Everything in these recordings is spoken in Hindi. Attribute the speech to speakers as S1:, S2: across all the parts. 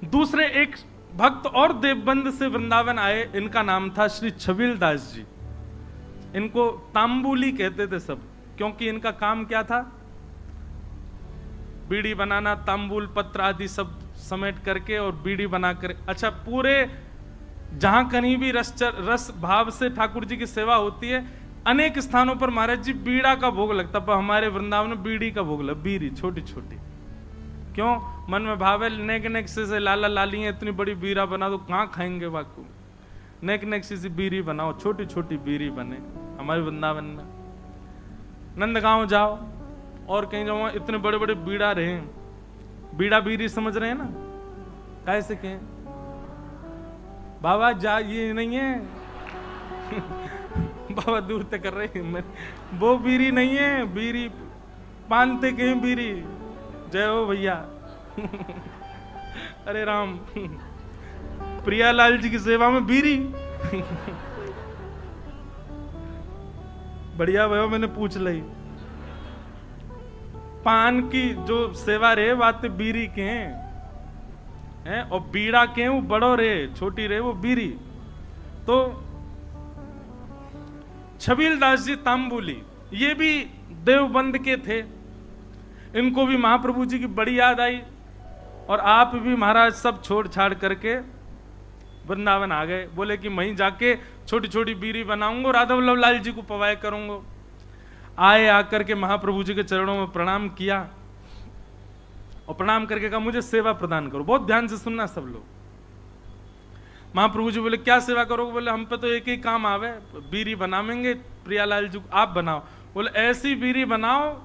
S1: दूसरे एक भक्त और देवबंद से वृंदावन आए, इनका नाम था श्री छबील दास जी। इनको तांबुली कहते थे सब, क्योंकि इनका काम क्या था? बीड़ी बनाना, तांबुल पत्र आदि सब समेट करके और बीड़ी बनाकर, अच्छा पूरे जहां कहीं भी रस भाव से ठाकुर जी की सेवा होती है, अनेक स्थानों पर महाराज जी बीड़ा का भोग लगता, पर हमारे वृंदावन में बीड़ी का भोग लगा, बीड़ी छोटी छोटी। क्यों? मन में भाव है, नेक नेक से लाला लाली है, इतनी बड़ी बीड़ा बना दो, कहाँ खाएंगे बाकू? नेक नेक सी बीड़ी बनाओ, छोटी छोटी बीड़ी बने हमारे वृंदावन में। नंदगांव जाओ और कहीं जाओ, इतने बड़े बड़े बीड़ा रहे, बीड़ा बीड़ी समझ रहे हैं ना, कैसे कहें बाबा जा, ये नहीं है बाबा दूर तक कर रहे हैं, वो बीड़ी नहीं है, बीड़ी पानते कहीं बीड़ी। जय हो भैया अरे राम प्रियालाल जी की सेवा में बीड़ी बढ़िया भैया, मैंने पूछ ली। पान की जो सेवा रहे बात बीड़ी के हैं, और बीड़ा के वो बड़ो रहे, छोटी रहे वो बीड़ी। तो छबील दास जी तांबुली, ये भी देवबंद के थे। इनको भी महाप्रभु जी की बड़ी याद आई, और आप भी महाराज सब छोड़ छाड़ करके वृंदावन आ गए। बोले कि वहीं जाके छोटी छोटी बीड़ी बनाऊंगा, राधा वल्लभ लाल जी को पवाए करूंगा। आए, आकर के महाप्रभु जी के चरणों में प्रणाम किया, और प्रणाम करके कहा मुझे सेवा प्रदान करो। बहुत ध्यान से सुनना सब लोग। महाप्रभु जी बोले क्या सेवा करोगे? बोले हम पे तो एक ही काम आवे, बीड़ी बनावेंगे, प्रियालाल जी आप बनाओ। बोले ऐसी बीड़ी बनाओ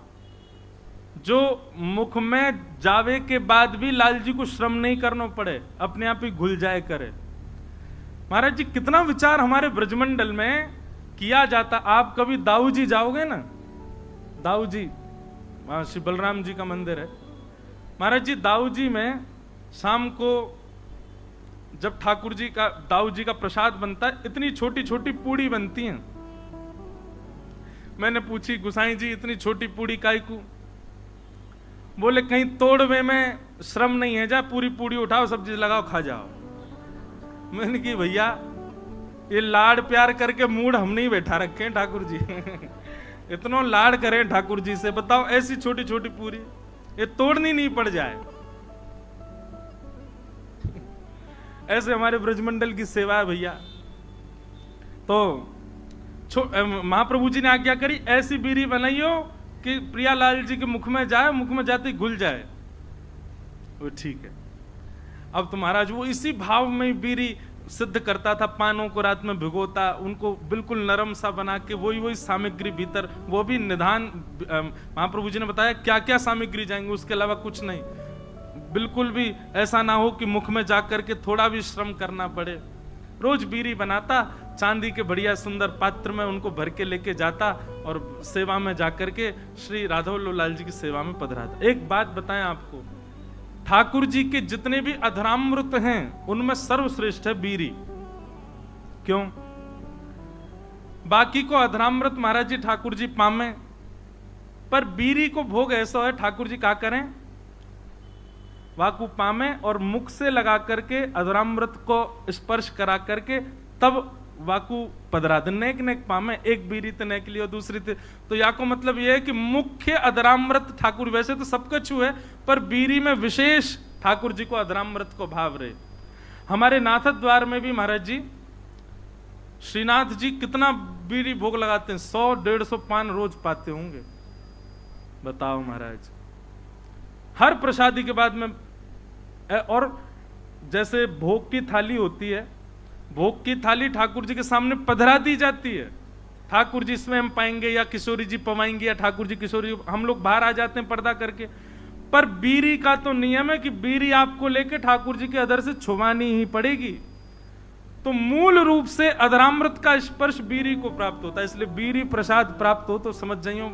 S1: जो मुख में जावे के बाद भी लाल जी को श्रम नहीं करना पड़े, अपने आप ही घुल जाए करे। महाराज जी कितना विचार हमारे ब्रजमंडल में किया जाता। आप कभी दाऊ जी जाओगे ना, दाऊ जी वहां श्री बलराम जी का मंदिर है। महाराज जी दाऊ जी में शाम को जब ठाकुर जी का, दाऊ जी का प्रसाद बनता है, इतनी छोटी छोटी पूड़ी बनती हैं। मैंने पूछी गुसाई जी इतनी छोटी पूड़ी काय को? बोले कहीं तोड़वे में श्रम नहीं है, जा पूरी पूड़ी उठाओ, सब्जी लगाओ, खा जाओ। मैंने की भैया ये लाड प्यार करके मूड हम नहीं बैठा रखे हैं ठाकुर जी इतना लाड करें ठाकुर जी से, बताओ ऐसी छोटी छोटी पूरी ये तोड़नी नहीं पड़ जाए। ऐसे हमारे ब्रजमंडल की सेवा है भैया। तो महाप्रभु जी ने आज्ञा करी ऐसी बीड़ी बनाइयो कि प्रियालाल जी के मुख में जाए, मुख में जाते ही घुल जाए। वो ठीक है। अब तो महाराज वो इसी भाव में बीड़ी सिद्ध करता था, पानों को रात में भिगोता, उनको बिल्कुल नरम सा बना के वही सामग्री भीतर, वो भी निधान। महाप्रभु जी ने बताया क्या क्या सामग्री जाएंगे, उसके अलावा कुछ नहीं। बिल्कुल भी ऐसा ना हो कि मुख में जाकर के थोड़ा भी श्रम करना पड़े। रोज बीड़ी बनाता, चांदी के बढ़िया सुंदर पात्र में उनको भर के लेके जाता, और सेवा में जाकर के श्री राधा वल्लभ लाल जी की सेवा में पधराता। एक बात बताएं आपको, ठाकुर जी के जितने भी अधरामृत हैं उनमें सर्वश्रेष्ठ है बीड़ी। क्यों? बाकी को अधरामृत महाराज जी ठाकुर जी पामे, पर बीड़ी को भोग ऐसा है ठाकुर जी क्या करें, वाकु पामे और मुख से लगा करके अधरामृत को स्पर्श करा करके तब वाकु पधरा दे। नेक नेक पामे, एक बीड़ी तो नेक लियो, दूसरी तो या को मतलब यह है कि मुख्य अधरामृत ठाकुर, वैसे तो सबका छू है, पर बीड़ी में विशेष ठाकुर जी को अधरामृत को भाव रहे। हमारे नाथ द्वार में भी महाराज जी, श्रीनाथ जी कितना बीड़ी भोग लगाते हैं, 100-150 पान रोज पाते होंगे। बताओ महाराज, हर प्रसादी के बाद में। और जैसे भोग की थाली होती है, भोग की थाली ठाकुर जी के सामने पधरा दी जाती है। ठाकुर जी इसमें हम पाएंगे, या किशोरी जी पवाएंगे, या ठाकुर जी किशोरी जी, हम लोग बाहर आ जाते हैं पर्दा करके। पर बीड़ी का तो नियम है कि बीड़ी आपको लेके ठाकुर जी के अधर से छुवानी ही पड़ेगी। तो मूल रूप से अधरामृत का स्पर्श बीड़ी को प्राप्त होता है, इसलिए बीड़ी प्रसाद प्राप्त हो तो समझ जाइयो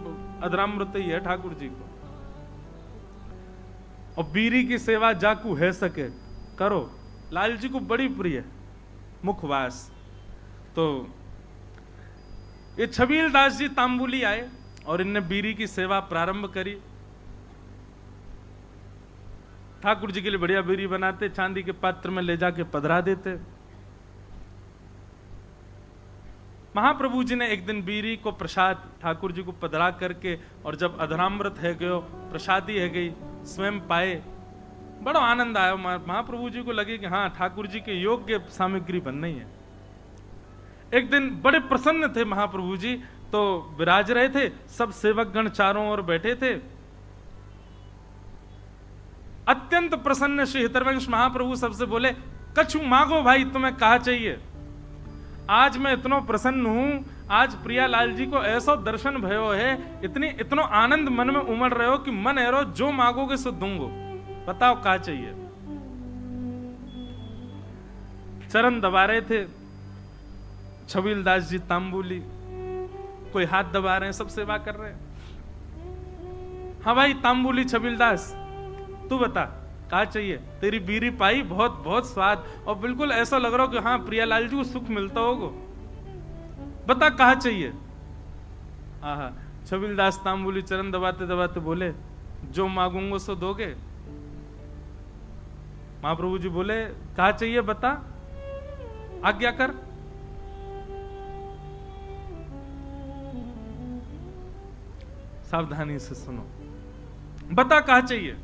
S1: अधरामृत ही है ठाकुर जी को। और बीड़ी की सेवा जाकू है सके करो, लाल जी को बड़ी प्रिय है मुखवास। तो ये छबील दास जी तांबुली आए और इनने बीड़ी की सेवा प्रारंभ करी। ठाकुर जी के लिए बढ़िया बीरी बनाते, चांदी के पात्र में ले जाके पधरा देते। महाप्रभु जी ने एक दिन बीरी को प्रसाद ठाकुर जी को पधरा करके, और जब अधरामृत है गयो, प्रसादी है गई, स्वयं पाए, बड़ा आनंद आया। महाप्रभु जी को लगे कि हाँ, ठाकुर जी के योग्य सामग्री बनना ही है। एक दिन बड़े प्रसन्न थे महाप्रभु जी, तो विराज रहे थे, सब सेवक गण चारों ओर बैठे थे। अत्यंत प्रसन्न श्री हितरवंश महाप्रभु सबसे बोले, कछु मांगो भाई, तुम्हें कहा चाहिए। आज मैं इतना प्रसन्न हूं, आज प्रियालाल जी को ऐसा दर्शन भयो है, इतना आनंद मन में उमड़ रहे हो कि मन एरो जो मांगोगे सो दूंगो, बताओ क्या चाहिए। चरण दबा रहे थे छबील दास जी तांबुली, कोई हाथ दबा रहे हैं, सब सेवा कर रहे हैं। हाँ भाई तांबुली छबील दास, तू बता क्या चाहिए। तेरी बीरी पाई, बहुत बहुत स्वाद, और बिल्कुल ऐसा लग रहा हो कि हाँ प्रियालाल जी को सुख मिलता होगा, बता कहा चाहिए। आहा, छबील दास तांबुली चरण दबाते दबाते बोले, जो मांगूंगा सो दोगे। महाप्रभु जी बोले, कहा चाहिए बता, आज्ञा कर। सावधानी से सुनो, बता कहा चाहिए।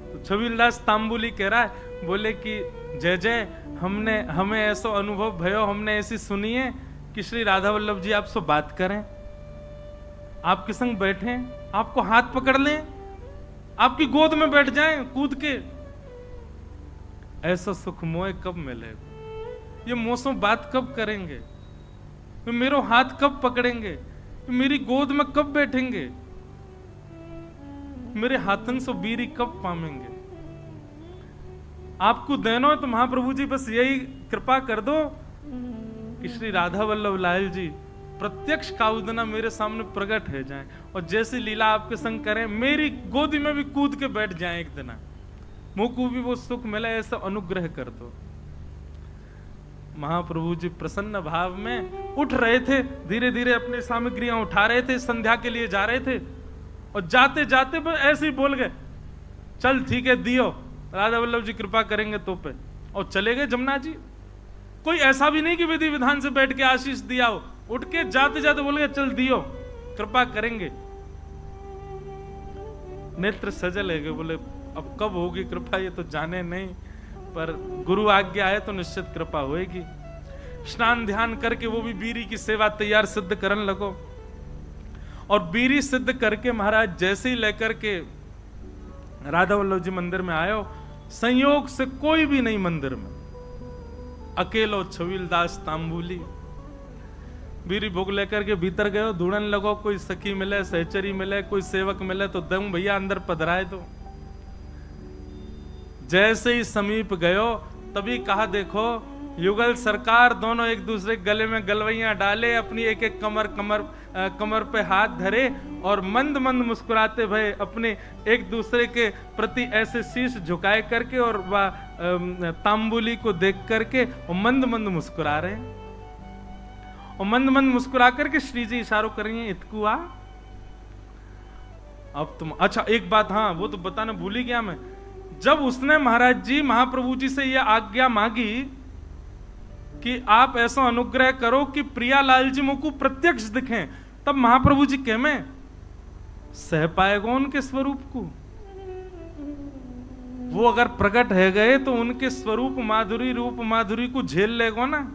S1: तो छबीलदास तांबुली कह रहा है, बोले कि जय जय, हमें ऐसा अनुभव भयो, हमने ऐसी सुनी है कि श्री राधा वल्लभ जी आपसे बात करें, आपके संग बैठे, आपको हाथ पकड़ लें, आपकी गोद में बैठ जाएं कूद के। ऐसा सुख मोए कब मिलेगा, ये मोसों बात कब करेंगे, मेरो हाथ कब पकड़ेंगे, मेरी गोद में कब बैठेंगे, मेरे हाथन से बीरी कब पामेंगे। आपको देना है तो महाप्रभु जी बस यही कृपा कर दो कि श्री राधा वल्लभ लाल जी प्रत्यक्ष काउदना मेरे सामने प्रकट हो जाएं, और जैसी लीला आपके संग करें, मेरी गोदी में भी कूद के बैठ जाएं एक दिन, मुझको भी वो सुख मिले, ऐसा अनुग्रह कर दो। महाप्रभु जी प्रसन्न भाव में उठ रहे थे, धीरे धीरे अपनी सामग्रियां उठा रहे थे, संध्या के लिए जा रहे थे, और जाते जाते ऐसे ही बोल गए, चल ठीक है दियो, राधा वल्लभ जी कृपा करेंगे तो पे, और चले गए जमुना जी। कोई ऐसा भी नहीं कि विधि विधान से बैठ के आशीष दिया हो, उठ के जाते जाते बोल गए, चल दियो, कृपा करेंगे। नेत्र सजल है, बोले अब कब होगी कृपा ये तो जाने नहीं, पर गुरु आज्ञा है तो निश्चित कृपा होएगी। स्नान ध्यान करके वो भी बीरी की सेवा तैयार सिद्ध करने लगो, और बीरी सिद्ध करके महाराज जैसे ही लेकर के राधा वल्लभ जी मंदिर में आयो, संयोग से कोई भी नहीं मंदिर में, अकेलो छबील दास तांबुली बीरी भोग लेकर के भीतर गयो, ढूंढने लगो, कोई सखी मिले, सहचरी मिले, कोई सेवक मिले तो दम भैया अंदर पधराए दो। जैसे ही समीप गयो तभी कहा, देखो युगल सरकार, दोनों एक दूसरे गले में गलवैयां डाले, अपनी एक एक कमर पे हाथ धरे, और मंद मंद मुस्कुराते भय अपने एक दूसरे के प्रति ऐसे शीश झुकाए करके, और वह तांबुली को देख करके और मंद मंद मुस्कुरा रहे हैं, और मंद मंद मुस्कुरा करके श्री जी इशारों कर रही हैं, इतकू आ। अब तुम, अच्छा एक बात, हाँ वो तो बताना भूल ही गया मैं, जब उसने महाराज जी महाप्रभु जी से यह आज्ञा मांगी कि आप ऐसा अनुग्रह करो कि प्रियालाल जी मुझको प्रत्यक्ष दिखें, तब महाप्रभु जी कह में सह पाएगा उनके स्वरूप को। वो अगर प्रकट है गए तो उनके स्वरूप माधुरी, रूप माधुरी को झेल लेगो ना,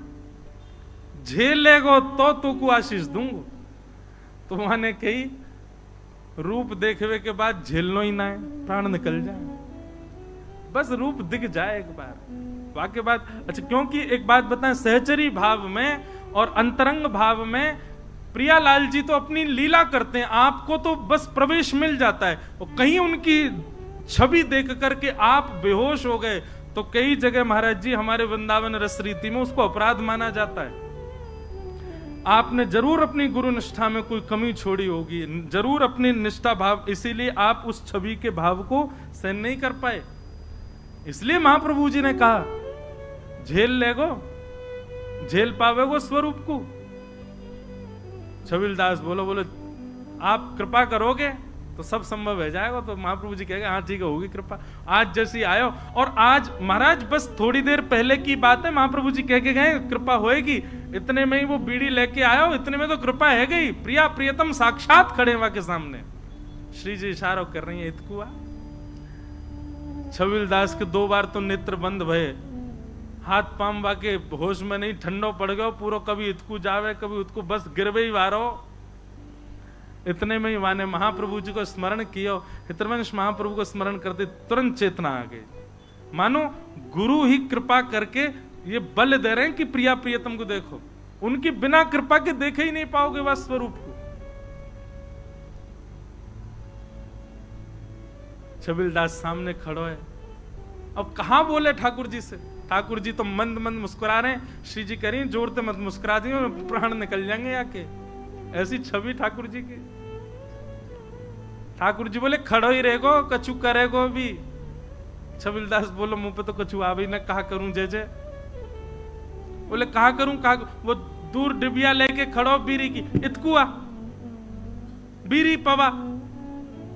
S1: झेल लेगो तो को आशीष दूंगो। तो माने कही रूप देखने के बाद झेलनो ही ना है, प्राण निकल जाए, बस रूप दिख जाए एक बार, वाक्य बात। अच्छा, क्योंकि एक बात बताएं, सहचरी भाव में और अंतरंग भाव में प्रियालाल जी तो अपनी लीला करते हैं, आपको तो बस प्रवेश मिल जाता है, और कहीं उनकी छवि देख करके आप बेहोश हो गए तो कई जगह महाराज जी हमारे वृंदावन रस रीति में उसको अपराध माना जाता है। आपने जरूर अपनी गुरु निष्ठा में कोई कमी छोड़ी होगी, जरूर अपनी निष्ठा भाव, इसीलिए आप उस छवि के भाव को सहन नहीं कर पाए। इसलिए महाप्रभु जी ने कहा, झेल लेगो, झेल पावेगो स्वरूप को। छबीलदास बोलो आप कृपा करोगे, तो सब संभव हो जाएगा। तो महाप्रभु जी कहेगा हाँ ठीक है, होगी कृपा। आज जैसी आयो, और आज महाराज बस थोड़ी देर पहले की बात है, महाप्रभु जी कह के गए कृपा होएगी, इतने में ही वो बीड़ी लेके आयो, इतने में तो कृपा है गई। प्रिया प्रियतम साक्षात खड़े वहां के सामने, श्री जी इशारा कर रही है इतकुआ। छबील दास के 2 बार तो नेत्र बंद भये, हाथ पाम वाके होश में नहीं, ठंडो पड़ गयो पूरा, कभी इतकू जावे कभी उतकू, बस गिरवे ही वारो। इतने में ही वाने महाप्रभु जी को स्मरण किया, हितवंश महाप्रभु को स्मरण करते तुरंत चेतना आ गई। मानो गुरु ही कृपा करके ये बल दे रहे हैं कि प्रिया प्रियतम को देखो, उनकी बिना कृपा के देखे ही नहीं पाओगे वह स्वरूप को। छबील दास सामने खड़ो है, अब कहां बोले ठाकुर जी से। ठाकुर जी तो मंद मंद मुस्कुरा रहे हैं, श्री जी कह रही हैं जोर से मत मुस्कुरा दी, प्राण निकल जाएंगे आके। ऐसी छवि ठाकुर जी की। ठाकुर जी बोले खड़ो ही रहेगो, कछु करेगो भी। छबील दास बोलो मुंह पे तो कछु आ भी ना, कहा करूं जय जय। बोले कहा करूं कहा, वो दूर डिबिया लेके खड़ो बीरी की, इतकुआ बीरी पवा।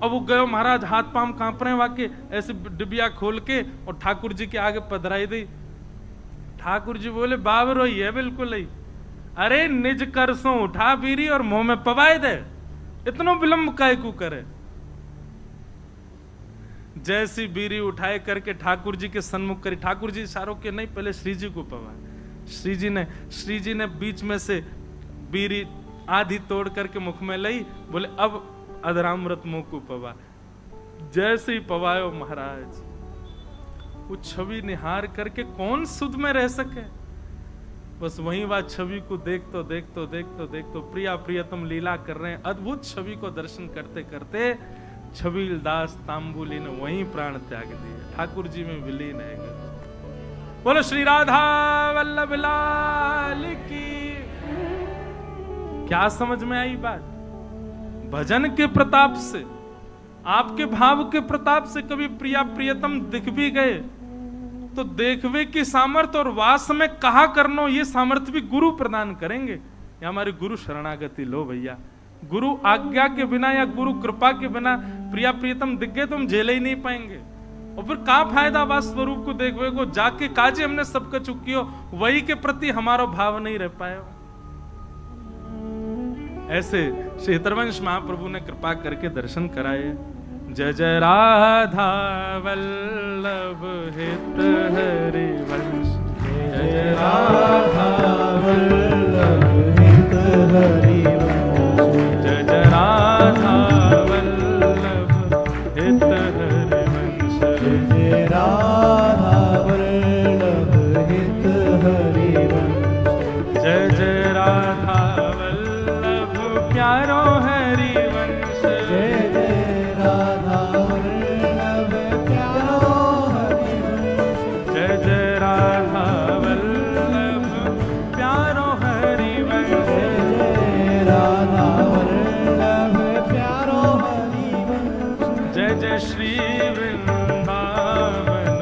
S1: अब वो गयो महाराज, हाथ पाम कांप रहे वाके, ऐसे डिबिया खोल के और ठाकुर जी के आगे पधराई दी। ठाकुर जी बोले बाबरो ही है बिल्कुल ही, अरे निज करसों उठा बीरी और मुंह में पवाए दे, इतनो विलंब काय को करे। जैसी बीरी उठाए करके ठाकुर जी के सन्मुख करी। ठाकुर जी इशारों के नहीं, पहले श्री जी को पवाए। श्री जी ने बीच में से बीरी आधी तोड़ करके मुख में लाई, बोले अब अधरामृत मुंह को पवा। जैसे ही पवायो महाराज, वो छवि निहार करके कौन सुध में रह सके। बस वहीं वह छवि को देखतो प्रिया प्रियतम लीला कर रहे हैं। अद्भुत छवि को दर्शन करते करते छबील दास तांबुली ने वहीं प्राण त्याग दिए, ठाकुर जी में विलीन है गए। बोलो श्री राधा वल्लभ लाल की। क्या समझ में आई बात? भजन के प्रताप से, आपके भाव के प्रताप से कभी प्रिया प्रियतम दिख भी गए तो देखवे की सामर्थ्य और वास में कहा करनो, ये सामर्थ्य भी गुरु प्रदान करेंगे। या हमारी गुरु शरणागति लो भैया। गुरु आज्ञा के बिना या गुरु कृपा के बिना प्रिया प्रियतम दिख गए तो हम झेले ही नहीं पाएंगे। और फिर का फायदा वास स्वरूप को देखवे को, जाके काजे हमने सबका चुकियो, वही के प्रति हमारा भाव नहीं रह पाए। ऐसे श्री हितवंश महाप्रभु ने कृपा करके दर्शन कराए। जय जय राधा वल्लभ हित हरि वंश, जय जय राधा वल्लभ हित हरि वंश, जय जय राधा वल्लभ हित हरि वंश, जय जय राधा वल्लभ हित हरि वंश, जय जय राधा प्यारो हरि वंश, जय जय राधा वल्लभ प्यारो हरि वंश, जय जय राधा वल्लभ प्यारो हरि वंश, जय राधा वल्लभ प्यारो हरि वंश, जय जय श्री वृंदावन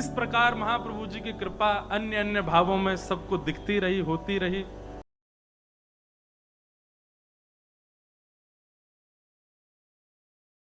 S1: इस प्रकार महाप्रभु जी की कृपा अन्य अन्य भावों में सबको दिखती रही, होती रही।